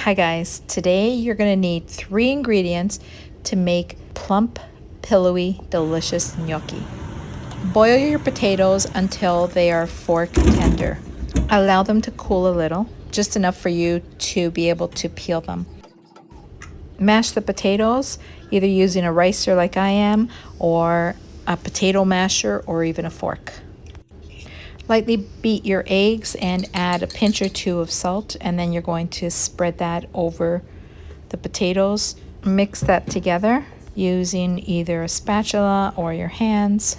Hi guys, today you're going to need 3 ingredients to make plump, pillowy, delicious gnocchi. Boil your potatoes until they are fork tender. Allow them to cool a little, just enough for you to be able to peel them. Mash the potatoes, either using a ricer like I am, or a potato masher, or even a fork. Lightly beat your eggs and add a pinch or 2 of salt, and then you're going to spread that over the potatoes. Mix that together using either a spatula or your hands.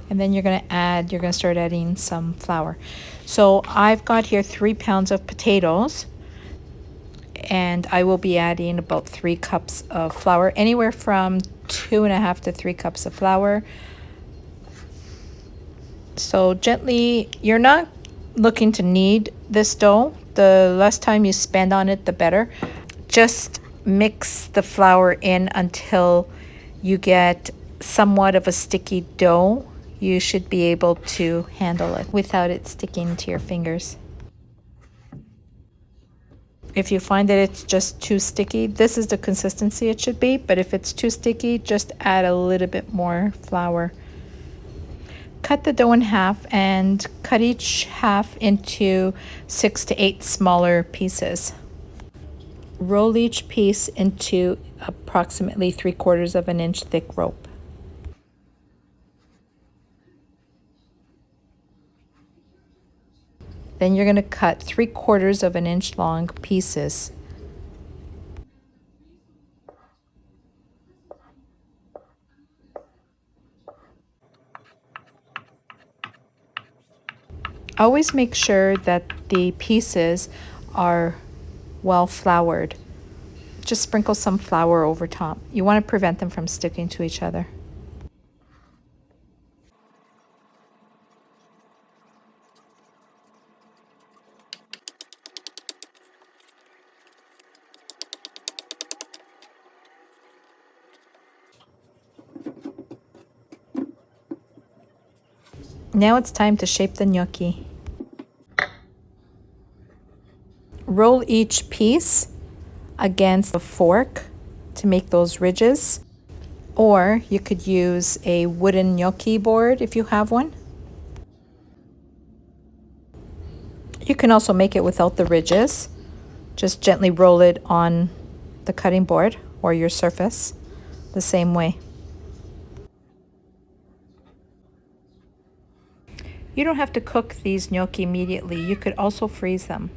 And then you're going to start adding some flour. So I've got here 3 pounds of potatoes, and I will be adding about 3 cups of flour, anywhere from 2.5 to 3 cups of flour. So gently, you're not looking to knead this dough. The less time you spend on it, the better. Just mix the flour in until you get somewhat of a sticky dough. You should be able to handle it without it sticking to your fingers. If you find that it's just too sticky, this is the consistency it should be, but if it's too sticky, just add a little bit more flour. Cut the dough in half and cut each half into 6 to 8 smaller pieces. Roll each piece into approximately 3/4 of an inch thick rope. Then you're going to cut 3/4 of an inch long pieces. Always make sure that the pieces are well floured. Just sprinkle some flour over top. You want to prevent them from sticking to each other. Now it's time to shape the gnocchi. Roll each piece against a fork to make those ridges, or you could use a wooden gnocchi board if you have one. You can also make it without the ridges. Just gently roll it on the cutting board or your surface the same way. You don't have to cook these gnocchi immediately. You could also freeze them.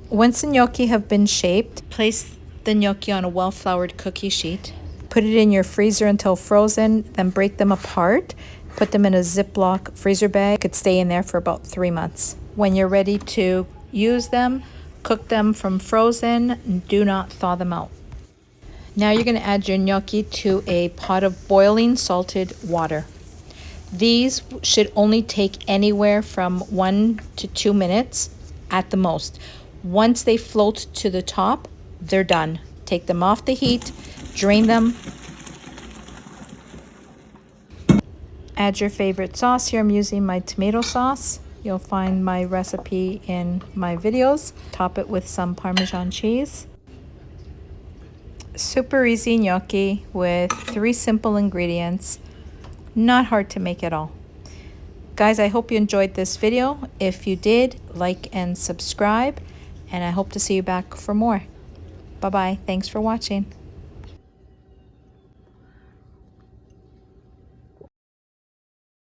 Once the gnocchi have been shaped, place the gnocchi on a well-floured cookie sheet. Put it in your freezer until frozen, then break them apart. Put them in a Ziploc freezer bag. It could stay in there for about 3 months. When you're ready to use them, cook them from frozen, and do not thaw them out. Now you're going to add your gnocchi to a pot of boiling salted water. These should only take anywhere from 1 to 2 minutes at the most. Once they float to the top, they're done. Take them off the heat, drain them. Add your favorite sauce. Here I'm using my tomato sauce. You'll find my recipe in my videos. Top it with some Parmesan cheese. Super easy gnocchi with 3 simple ingredients. Not hard to make at all. Guys, I hope you enjoyed this video. If you did, like and subscribe, and I hope to see you back for more. Bye-bye. Thanks for watching.